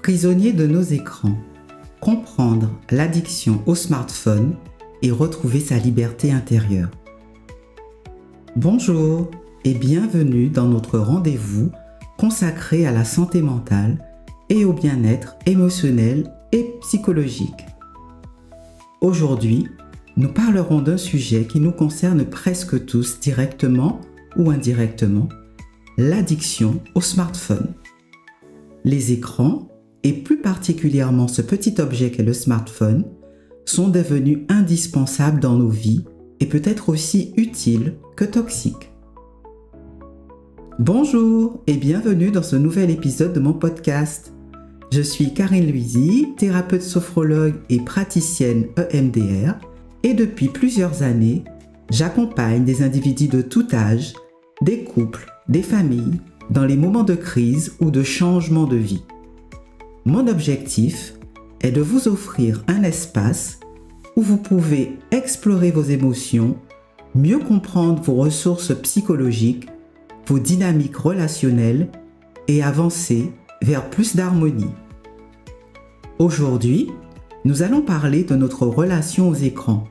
Prisonniers de nos écrans, comprendre l'addiction au smartphone et retrouver sa liberté intérieure. Bonjour et bienvenue dans notre rendez-vous consacré à la santé mentale et au bien-être émotionnel et psychologique. Aujourd'hui, nous parlerons d'un sujet qui nous concerne presque tous directement ou indirectement, l'addiction au smartphone. Les écrans, et plus particulièrement ce petit objet qu'est le smartphone, sont devenus indispensables dans nos vies et peut-être aussi utiles que toxiques. Bonjour et bienvenue dans ce nouvel épisode de mon podcast. Je suis Karine Luizy, thérapeute sophrologue et praticienne EMDR et depuis plusieurs années, j'accompagne des individus de tout âge, des couples, des familles, dans les moments de crise ou de changement de vie. Mon objectif est de vous offrir un espace où vous pouvez explorer vos émotions, mieux comprendre vos ressources psychologiques, vos dynamiques relationnelles et avancer vers plus d'harmonie. Aujourd'hui, nous allons parler de notre relation aux écrans.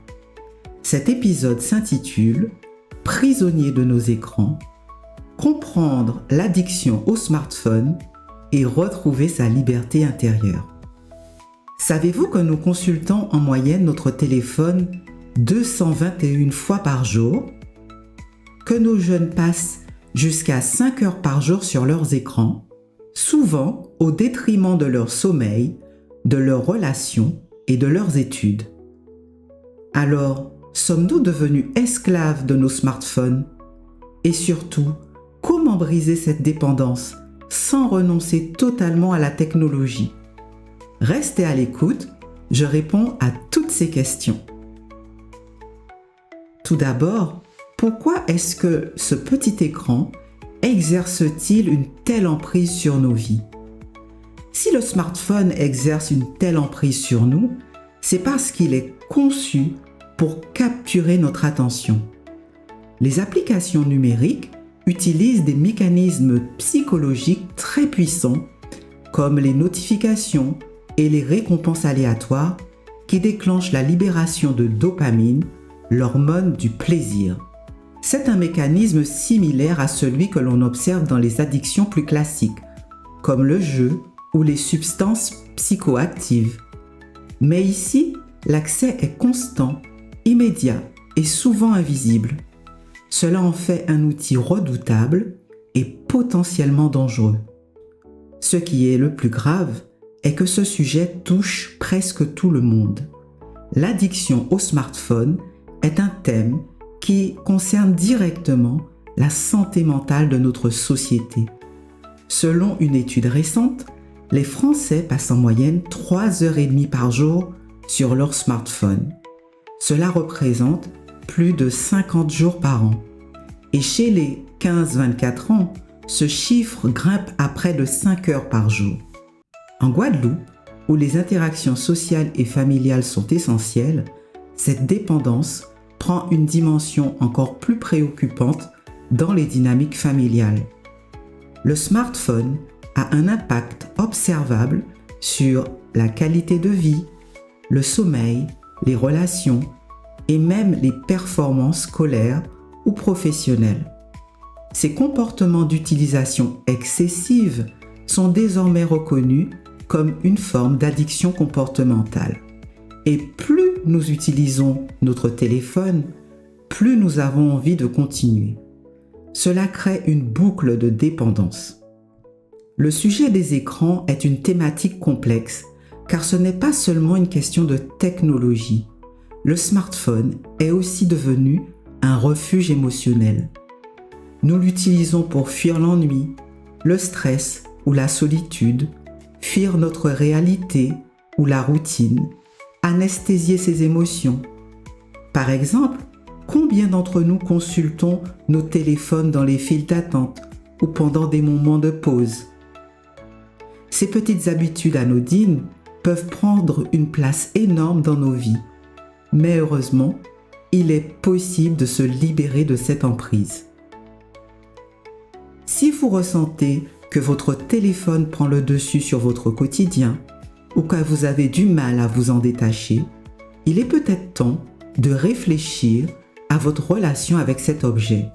Cet épisode s'intitule « Prisonniers de nos écrans », comprendre l'addiction au smartphone et retrouver sa liberté intérieure. Savez-vous que nous consultons en moyenne notre téléphone 221 fois par jour? Que nos jeunes passent jusqu'à 5 heures par jour sur leurs écrans, souvent au détriment de leur sommeil, de leurs relations et de leurs études. Alors, sommes-nous devenus esclaves de nos smartphones? Et surtout, comment briser cette dépendance sans renoncer totalement à la technologie? Restez à l'écoute, je réponds à toutes ces questions. Tout d'abord, pourquoi est-ce que ce petit écran exerce-t-il une telle emprise sur nos vies? Si le smartphone exerce une telle emprise sur nous, c'est parce qu'il est conçu pour capturer notre attention. Les applications numériques utilisent des mécanismes psychologiques très puissants comme les notifications et les récompenses aléatoires qui déclenchent la libération de dopamine, l'hormone du plaisir. C'est un mécanisme similaire à celui que l'on observe dans les addictions plus classiques, comme le jeu ou les substances psychoactives. Mais ici, l'accès est constant, immédiat et souvent invisible. Cela en fait un outil redoutable et potentiellement dangereux. Ce qui est le plus grave est que ce sujet touche presque tout le monde. L'addiction au smartphone est un thème qui concerne directement la santé mentale de notre société. Selon une étude récente, les Français passent en moyenne 3h30 par jour sur leur smartphone. Cela représente plus de 50 jours par an. Et chez les 15-24 ans, ce chiffre grimpe à près de 5 heures par jour. En Guadeloupe, où les interactions sociales et familiales sont essentielles, cette dépendance prend une dimension encore plus préoccupante dans les dynamiques familiales. Le smartphone a un impact observable sur la qualité de vie, le sommeil, les relations et même les performances scolaires ou professionnelles. Ces comportements d'utilisation excessive sont désormais reconnus comme une forme d'addiction comportementale. Et plus nous utilisons notre téléphone, plus nous avons envie de continuer. Cela crée une boucle de dépendance. Le sujet des écrans est une thématique complexe, car ce n'est pas seulement une question de technologie. Le smartphone est aussi devenu un refuge émotionnel. Nous l'utilisons pour fuir l'ennui, le stress ou la solitude, fuir notre réalité ou la routine, anesthésier ses émotions. Par exemple, combien d'entre nous consultons nos téléphones dans les files d'attente ou pendant des moments de pause? Ces petites habitudes anodines peuvent prendre une place énorme dans nos vies. Mais heureusement, il est possible de se libérer de cette emprise. Si vous ressentez que votre téléphone prend le dessus sur votre quotidien ou que vous avez du mal à vous en détacher, il est peut-être temps de réfléchir à votre relation avec cet objet.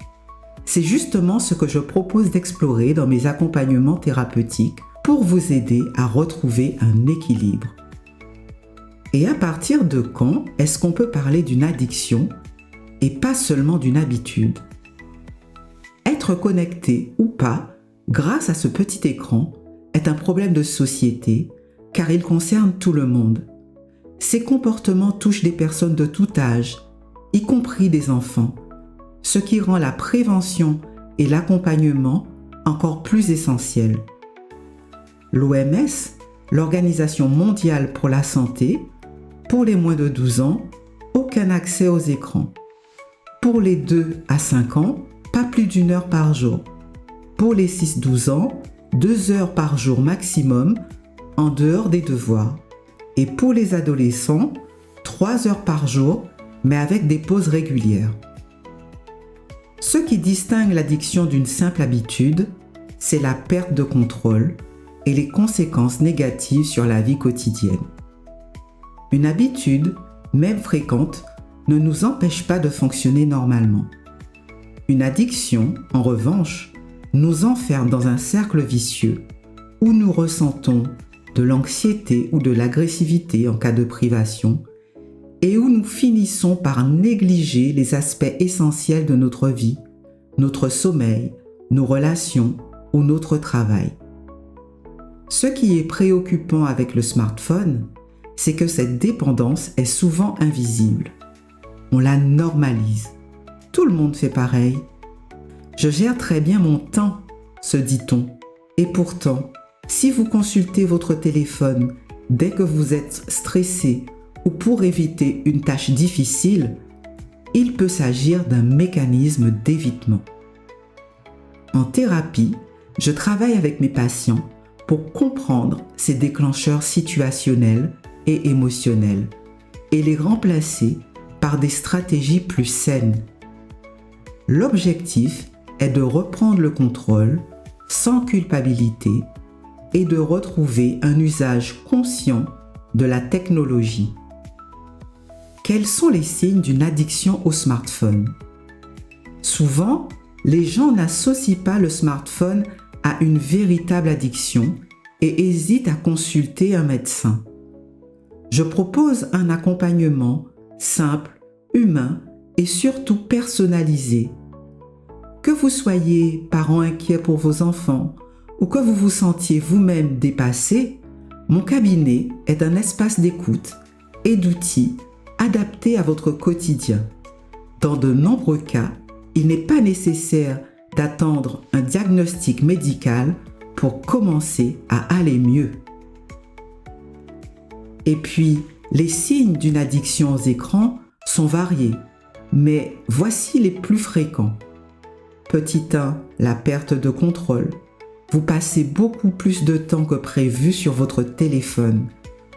C'est justement ce que je propose d'explorer dans mes accompagnements thérapeutiques pour vous aider à retrouver un équilibre. Et à partir de quand est-ce qu'on peut parler d'une addiction et pas seulement d'une habitude? Être connecté ou pas grâce à ce petit écran est un problème de société car il concerne tout le monde. Ces comportements touchent des personnes de tout âge, y compris des enfants, ce qui rend la prévention et l'accompagnement encore plus essentiels. L'OMS, l'Organisation mondiale pour la santé, pour les moins de 12 ans, aucun accès aux écrans. Pour les 2 à 5 ans, pas plus d'1 heure par jour. Pour les 6-12 ans, 2 heures par jour maximum, en dehors des devoirs. Et pour les adolescents, 3 heures par jour, mais avec des pauses régulières. Ce qui distingue l'addiction d'une simple habitude, c'est la perte de contrôle et les conséquences négatives sur la vie quotidienne. Une habitude, même fréquente, ne nous empêche pas de fonctionner normalement. Une addiction, en revanche, nous enferme dans un cercle vicieux où nous ressentons de l'anxiété ou de l'agressivité en cas de privation et où nous finissons par négliger les aspects essentiels de notre vie, notre sommeil, nos relations ou notre travail. Ce qui est préoccupant avec le smartphone, c'est que cette dépendance est souvent invisible. On la normalise. Tout le monde fait pareil. Je gère très bien mon temps, se dit-on. Et pourtant, si vous consultez votre téléphone dès que vous êtes stressé ou pour éviter une tâche difficile, il peut s'agir d'un mécanisme d'évitement. En thérapie, je travaille avec mes patients pour comprendre ces déclencheurs situationnels et émotionnels et les remplacer par des stratégies plus saines. L'objectif est de reprendre le contrôle sans culpabilité et de retrouver un usage conscient de la technologie. Quels sont les signes d'une addiction au smartphone? Souvent, les gens n'associent pas le smartphone à une véritable addiction et hésitent à consulter un médecin. Je propose un accompagnement simple, humain et surtout personnalisé. Que vous soyez parent inquiet pour vos enfants ou que vous vous sentiez vous-même dépassé, mon cabinet est un espace d'écoute et d'outils adaptés à votre quotidien. Dans de nombreux cas, il n'est pas nécessaire d'attendre un diagnostic médical pour commencer à aller mieux. Et puis, les signes d'une addiction aux écrans sont variés, mais voici les plus fréquents. Petit 1, la perte de contrôle. Vous passez beaucoup plus de temps que prévu sur votre téléphone,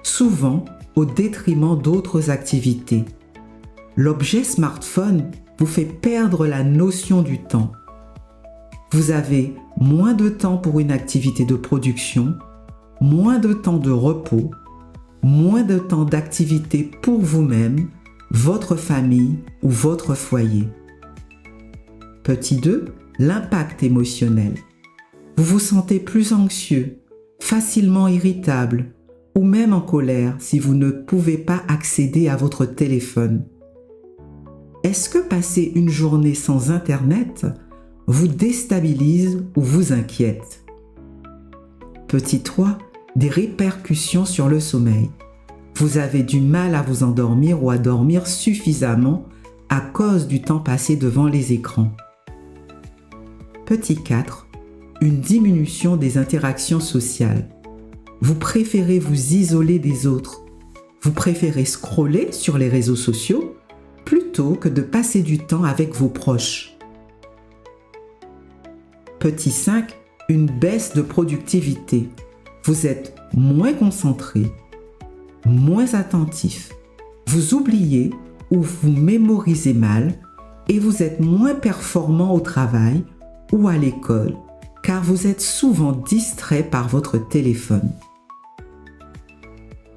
souvent au détriment d'autres activités. L'objet smartphone vous fait perdre la notion du temps. Vous avez moins de temps pour une activité de production, moins de temps de repos, moins de temps d'activité pour vous-même, votre famille ou votre foyer. Petit 2, l'impact émotionnel. Vous vous sentez plus anxieux, facilement irritable ou même en colère si vous ne pouvez pas accéder à votre téléphone. Est-ce que passer une journée sans Internet vous déstabilise ou vous inquiète? Petit 3, des répercussions sur le sommeil. Vous avez du mal à vous endormir ou à dormir suffisamment à cause du temps passé devant les écrans. Petit 4, une diminution des interactions sociales. Vous préférez vous isoler des autres. Vous préférez scroller sur les réseaux sociaux plutôt que de passer du temps avec vos proches. Petit 5, une baisse de productivité. Vous êtes moins concentré, moins attentif. Vous oubliez ou vous mémorisez mal et vous êtes moins performant au travail ou à l'école car vous êtes souvent distrait par votre téléphone.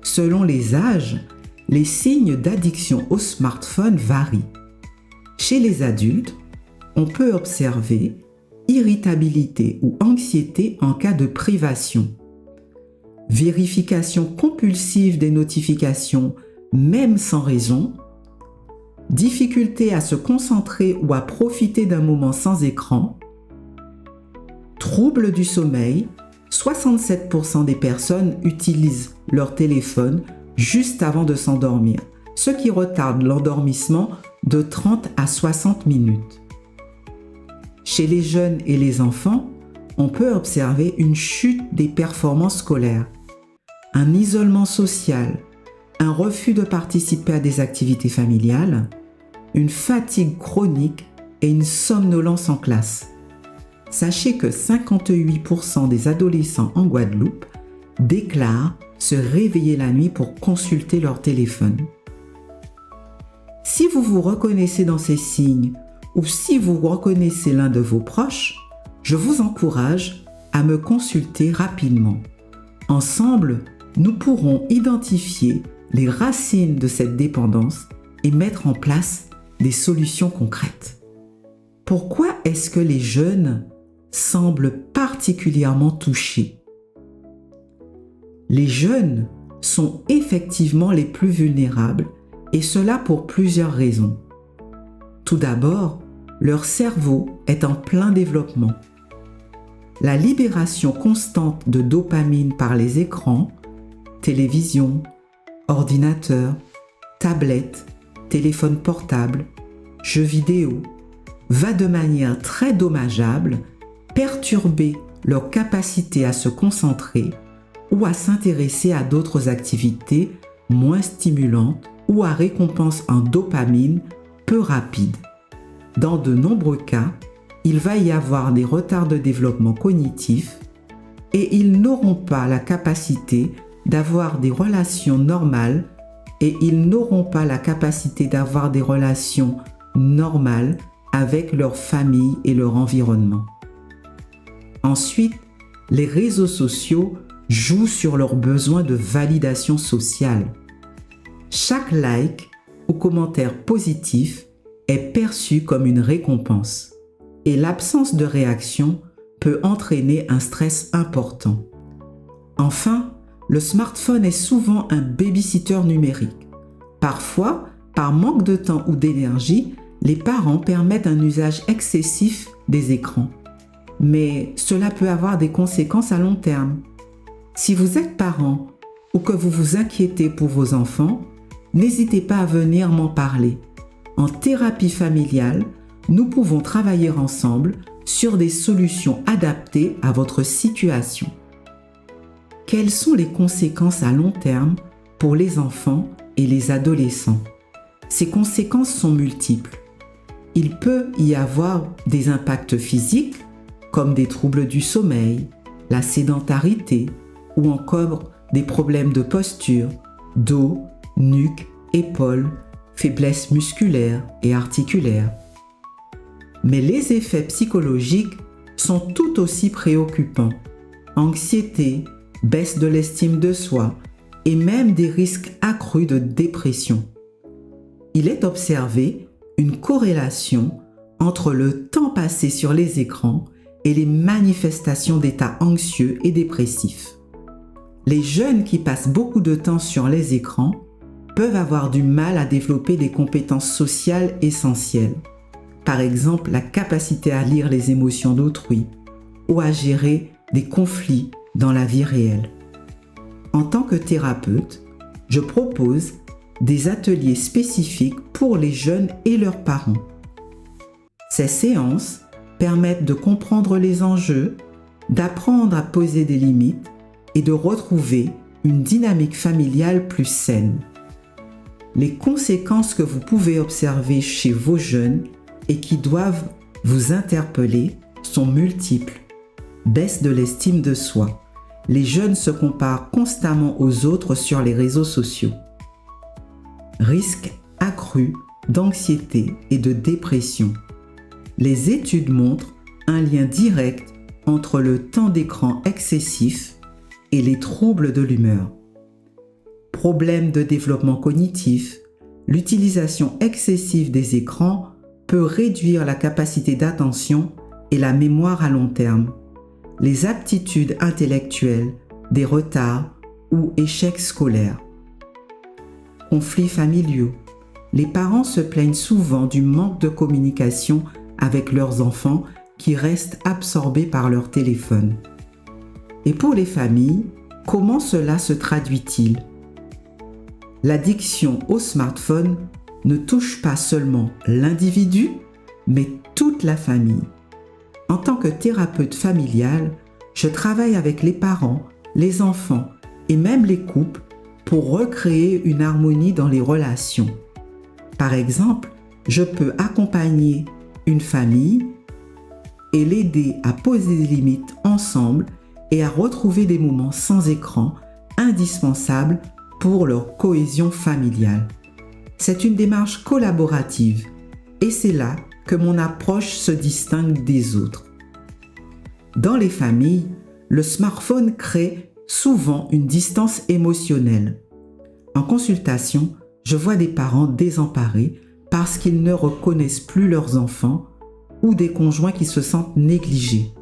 Selon les âges, les signes d'addiction au smartphone varient. Chez les adultes, on peut observer irritabilité ou anxiété en cas de privation, vérification compulsive des notifications même sans raison, difficulté à se concentrer ou à profiter d'un moment sans écran, troubles du sommeil, 67% des personnes utilisent leur téléphone juste avant de s'endormir, ce qui retarde l'endormissement de 30 à 60 minutes. Chez les jeunes et les enfants, on peut observer une chute des performances scolaires, un isolement social, un refus de participer à des activités familiales, une fatigue chronique et une somnolence en classe. Sachez que 58% des adolescents en Guadeloupe déclarent se réveiller la nuit pour consulter leur téléphone. Si vous vous reconnaissez dans ces signes ou si vous reconnaissez l'un de vos proches, je vous encourage à me consulter rapidement. Ensemble, nous pourrons identifier les racines de cette dépendance et mettre en place des solutions concrètes. Pourquoi est-ce que les jeunes semblent particulièrement touchés? Les jeunes sont effectivement les plus vulnérables et cela pour plusieurs raisons. Tout d'abord, leur cerveau est en plein développement. La libération constante de dopamine par les écrans, télévision, ordinateur, tablette, téléphone portable, jeux vidéo, va de manière très dommageable perturber leur capacité à se concentrer ou à s'intéresser à d'autres activités moins stimulantes ou à récompense en dopamine peu rapide. Dans de nombreux cas, il va y avoir des retards de développement cognitif et ils n'auront pas la capacité d'avoir des relations normales et ils n'auront pas la capacité d'avoir des relations normales avec leur famille et leur environnement. Ensuite, les réseaux sociaux jouent sur leurs besoins de validation sociale. Chaque like ou commentaire positif est perçu comme une récompense et l'absence de réaction peut entraîner un stress important. Enfin, le smartphone est souvent un baby-sitter numérique. Parfois, par manque de temps ou d'énergie, les parents permettent un usage excessif des écrans. Mais cela peut avoir des conséquences à long terme. Si vous êtes parent ou que vous vous inquiétez pour vos enfants, n'hésitez pas à venir m'en parler. En thérapie familiale, nous pouvons travailler ensemble sur des solutions adaptées à votre situation. Quelles sont les conséquences à long terme pour les enfants et les adolescents? Ces conséquences sont multiples. Il peut y avoir des impacts physiques comme des troubles du sommeil, la sédentarité ou encore des problèmes de posture, dos, nuque, épaules, faiblesse musculaire et articulaire. Mais les effets psychologiques sont tout aussi préoccupants. Anxiété, baisse de l'estime de soi et même des risques accrus de dépression. Il est observé une corrélation entre le temps passé sur les écrans et les manifestations d'état anxieux et dépressifs. Les jeunes qui passent beaucoup de temps sur les écrans peuvent avoir du mal à développer des compétences sociales essentielles. Par exemple, la capacité à lire les émotions d'autrui ou à gérer des conflits dans la vie réelle. En tant que thérapeute, je propose des ateliers spécifiques pour les jeunes et leurs parents. Ces séances permettent de comprendre les enjeux, d'apprendre à poser des limites et de retrouver une dynamique familiale plus saine. Les conséquences que vous pouvez observer chez vos jeunes et qui doivent vous interpeller sont multiples. Baisse de l'estime de soi. Les jeunes se comparent constamment aux autres sur les réseaux sociaux. Risque accru d'anxiété et de dépression. Les études montrent un lien direct entre le temps d'écran excessif et les troubles de l'humeur. Problèmes de développement cognitif, l'utilisation excessive des écrans peut réduire la capacité d'attention et la mémoire à long terme, les aptitudes intellectuelles, des retards ou échecs scolaires. Conflits familiaux. Les parents se plaignent souvent du manque de communication avec leurs enfants qui restent absorbés par leur téléphone. Et pour les familles, comment cela se traduit-il? L'addiction au smartphone ne touche pas seulement l'individu, mais toute la famille. En tant que thérapeute familial, je travaille avec les parents, les enfants et même les couples pour recréer une harmonie dans les relations. Par exemple, je peux accompagner une famille et l'aider à poser des limites ensemble et à retrouver des moments sans écran indispensables pour leur cohésion familiale. C'est une démarche collaborative et c'est là que mon approche se distingue des autres. Dans les familles, le smartphone crée souvent une distance émotionnelle. En consultation, je vois des parents désemparés parce qu'ils ne reconnaissent plus leurs enfants ou des conjoints qui se sentent négligés.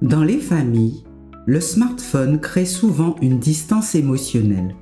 Dans les familles, le smartphone crée souvent une distance émotionnelle.